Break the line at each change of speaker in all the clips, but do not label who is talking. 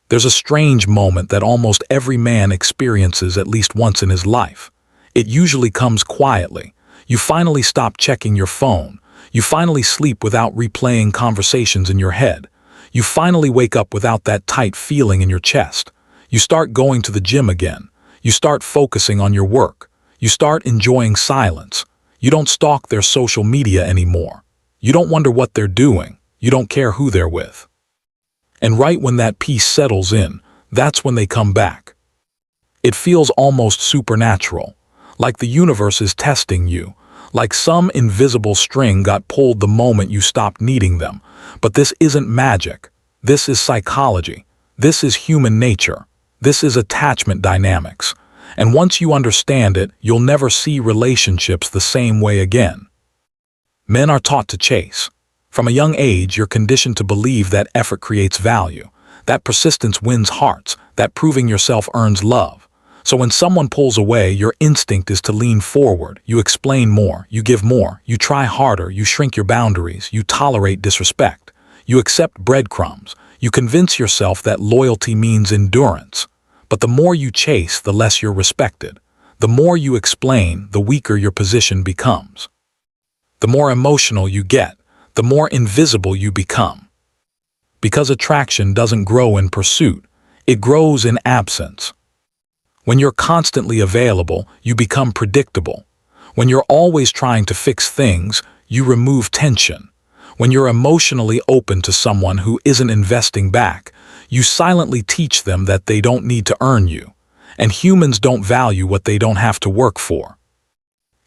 There's a strange moment that almost every man experiences at least once in his life. It usually comes quietly. You finally stop checking your phone. You finally sleep without replaying conversations in your head. You finally wake up without that tight feeling in your chest. You start going to the gym again. You start focusing on your work. You start enjoying silence. You don't stalk their social media anymore. You don't wonder what they're doing. You don't care who they're with. And right when that peace settles in, that's when they come back. It feels almost supernatural, like the universe is testing you, like some invisible string got pulled the moment you stopped needing them. But this isn't magic. This is psychology. This is human nature. This is attachment dynamics. And once you understand it, you'll never see relationships the same way again. Men are taught to chase. From a young age, you're conditioned to believe that effort creates value, that persistence wins hearts, that proving yourself earns love. So when someone pulls away, your instinct is to lean forward. You explain more, you give more, you try harder, you shrink your boundaries, you tolerate disrespect. You accept breadcrumbs. You convince yourself that loyalty means endurance. But the more you chase, the less you're respected. The more you explain, the weaker your position becomes. The more emotional you get, the more invisible you become. Because attraction doesn't grow in pursuit, it grows in absence. When you're constantly available, you become predictable. When you're always trying to fix things, you remove tension. When you're emotionally open to someone who isn't investing back, you silently teach them that they don't need to earn you. And humans don't value what they don't have to work for.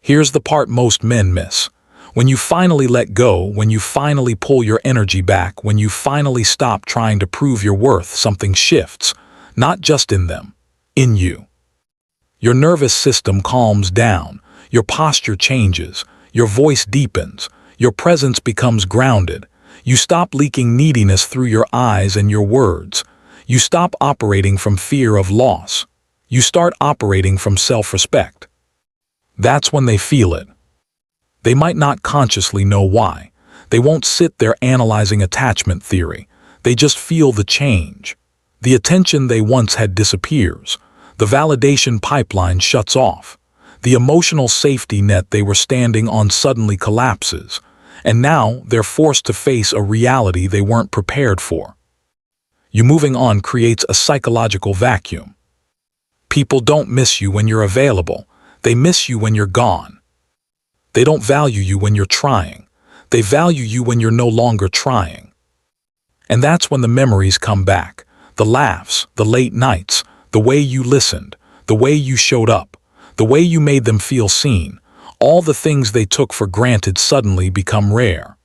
Here's the part most men miss. When you finally let go, when you finally pull your energy back, when you finally stop trying to prove your worth, something shifts, not just in them, in you. Your nervous system calms down, your posture changes, your voice deepens, your presence becomes grounded. You stop leaking neediness through your eyes and your words. You stop operating from fear of loss. You start operating from self-respect. That's when they feel it. They might not consciously know why. They won't sit there analyzing attachment theory. They just feel the change. The attention they once had disappears. The validation pipeline shuts off. The emotional safety net they were standing on suddenly collapses. And now they're forced to face a reality they weren't prepared for. You moving on creates a psychological vacuum. People don't miss you when you're available. They miss you when you're gone. They don't value you when you're trying. They value you when you're no longer trying. And that's when the memories come back. The laughs, the late nights, the way you listened, the way you showed up, the way you made them feel seen. All the things they took for granted suddenly become rare.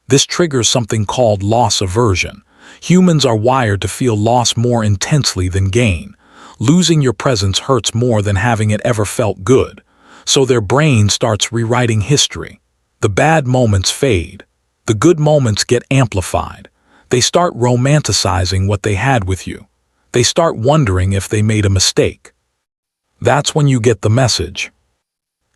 This triggers something called loss aversion. Humans are wired to feel loss more intensely than gain. Losing your presence hurts more than having it ever felt good. So their brain starts rewriting history. The bad moments fade. The good moments get amplified. They start romanticizing what they had with you. They start wondering if they made a mistake. That's when you get the message.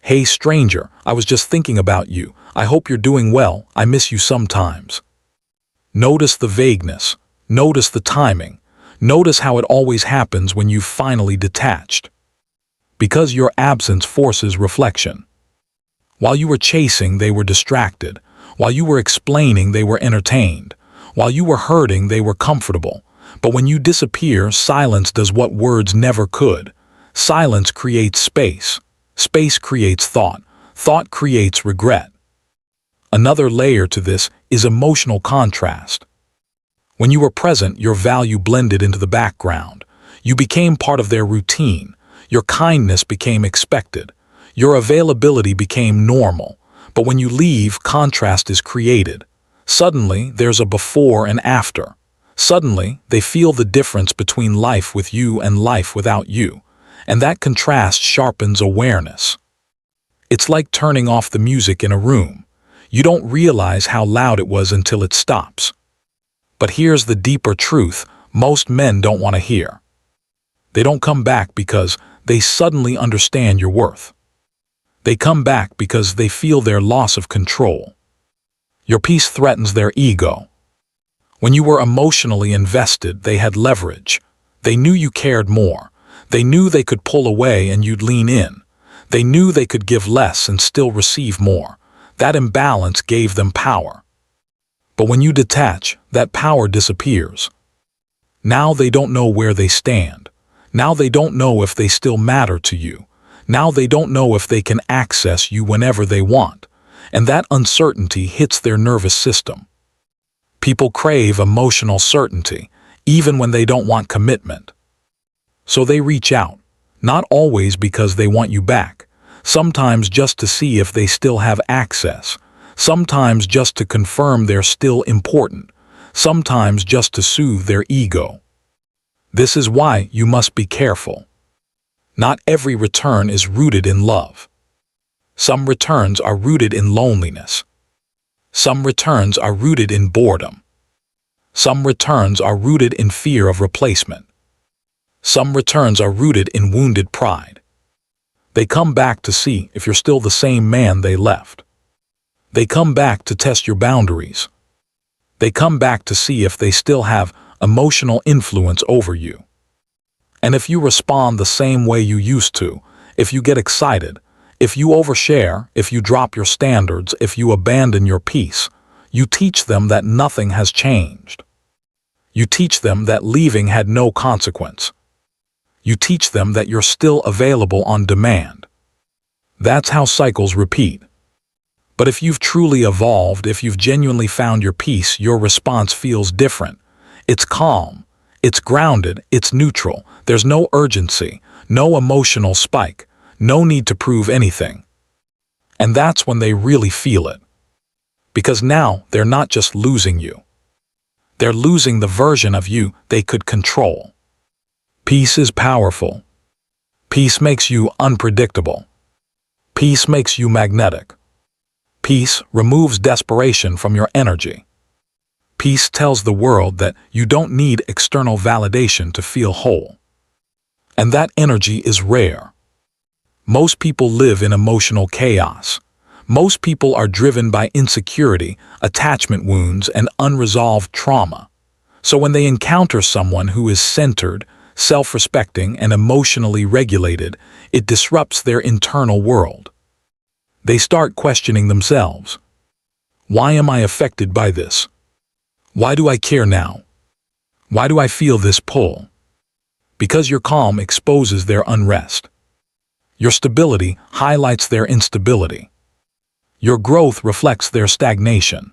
Hey stranger, I was just thinking about you. I hope you're doing well. I miss you sometimes. Notice the vagueness. Notice the timing. Notice how it always happens when you've finally detached. Because your absence forces reflection. While you were chasing, they were distracted. While you were explaining, they were entertained. While you were hurting, they were comfortable. But when you disappear, silence does what words never could. Silence creates space. Space creates thought. Thought creates regret. Another layer to this is emotional contrast. When you were present, your value blended into the background. You became part of their routine. Your kindness became expected. Your availability became normal. But when you leave, contrast is created. Suddenly, there's a before and after. Suddenly, they feel the difference between life with you and life without you. And that contrast sharpens awareness. It's like turning off the music in a room. You don't realize how loud it was until it stops. But here's the deeper truth most men don't want to hear. They don't come back because they suddenly understand your worth. They come back because they feel their loss of control. Your peace threatens their ego. When you were emotionally invested, they had leverage. They knew you cared more. They knew they could pull away and you'd lean in. They knew they could give less and still receive more. That imbalance gave them power. But when you detach, that power disappears. Now they don't know where they stand. Now they don't know if they still matter to you. Now they don't know if they can access you whenever they want. And that uncertainty hits their nervous system. People crave emotional certainty, even when they don't want commitment. So they reach out, not always because they want you back, sometimes just to see if they still have access, sometimes just to confirm they're still important, sometimes just to soothe their ego. This is why you must be careful. Not every return is rooted in love. Some returns are rooted in loneliness. Some returns are rooted in boredom. Some returns are rooted in fear of replacement. Some returns are rooted in wounded pride. They come back to see if you're still the same man they left. They come back to test your boundaries. They come back to see if they still have emotional influence over you. And if you respond the same way you used to, if you get excited, if you overshare, if you drop your standards, if you abandon your peace, you teach them that nothing has changed. You teach them that leaving had no consequence. You teach them that you're still available on demand. That's how cycles repeat. But if you've truly evolved, if you've genuinely found your peace, your response feels different. It's calm. It's grounded. It's neutral. There's no urgency, no emotional spike, no need to prove anything. And that's when they really feel it. Because now they're not just losing you. They're losing the version of you they could control. Peace is powerful. Peace makes you unpredictable. Peace makes you magnetic. Peace removes desperation from your energy. Peace tells the world that you don't need external validation to feel whole. And that energy is rare. Most people live in emotional chaos. Most people are driven by insecurity, attachment wounds, and unresolved trauma. So when they encounter someone who is centered, self-respecting, and emotionally regulated, it disrupts their internal world. They start questioning themselves. Why am I affected by this? Why do I care now? Why do I feel this pull? Because your calm exposes their unrest. Your stability highlights their instability. Your growth reflects their stagnation.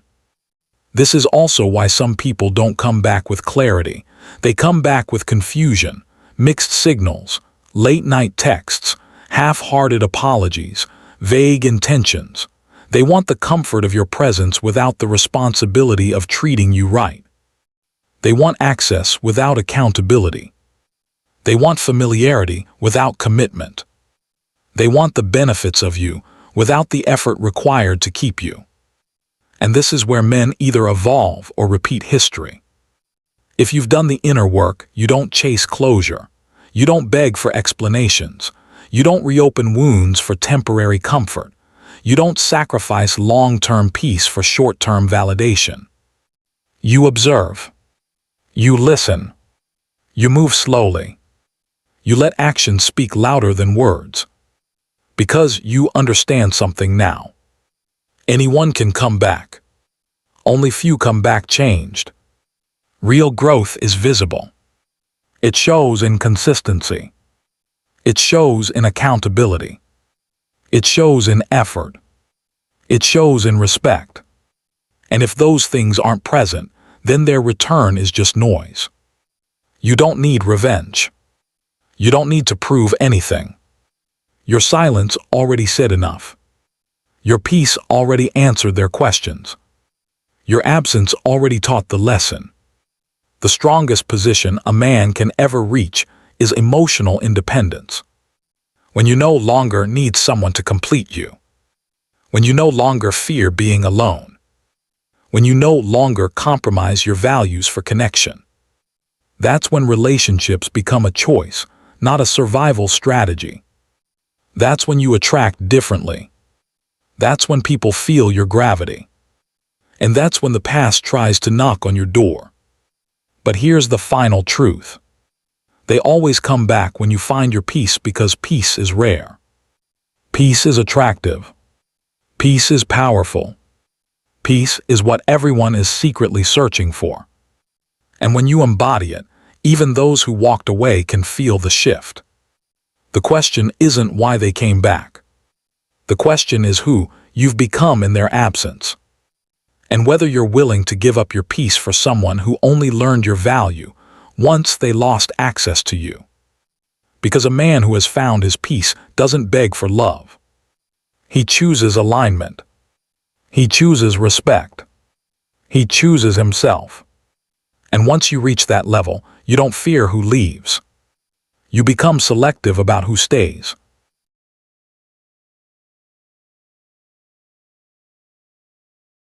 This is also why some people don't come back with clarity. They come back with confusion, mixed signals, late-night texts, half-hearted apologies, vague intentions. They want the comfort of your presence without the responsibility of treating you right. They want access without accountability. They want familiarity without commitment. They want the benefits of you without the effort required to keep you. And this is where men either evolve or repeat history. If you've done the inner work, you don't chase closure. You don't beg for explanations. You don't reopen wounds for temporary comfort. You don't sacrifice long-term peace for short-term validation. You observe. You listen. You move slowly. You let actions speak louder than words. Because you understand something now. Anyone can come back. Only few come back changed. Real growth is visible. It shows in consistency. It shows in accountability. It shows in effort. It shows in respect. And if those things aren't present, then their return is just noise. You don't need revenge. You don't need to prove anything. Your silence already said enough. Your peace already answered their questions. Your absence already taught the lesson. The strongest position a man can ever reach is emotional independence. When you no longer need someone to complete you. When you no longer fear being alone. When you no longer compromise your values for connection. That's when relationships become a choice, not a survival strategy. That's when you attract differently. That's when people feel your gravity. And that's when the past tries to knock on your door. But here's the final truth. They always come back when you find your peace, because peace is rare. Peace is attractive. Peace is powerful. Peace is what everyone is secretly searching for. And when you embody it, even those who walked away can feel the shift. The question isn't why they came back. The question is who you've become in their absence. And whether you're willing to give up your peace for someone who only learned your value once they lost access to you. Because a man who has found his peace doesn't beg for love. He chooses alignment. He chooses respect. He chooses himself. And once you reach that level, you don't fear who leaves. You become selective about who stays.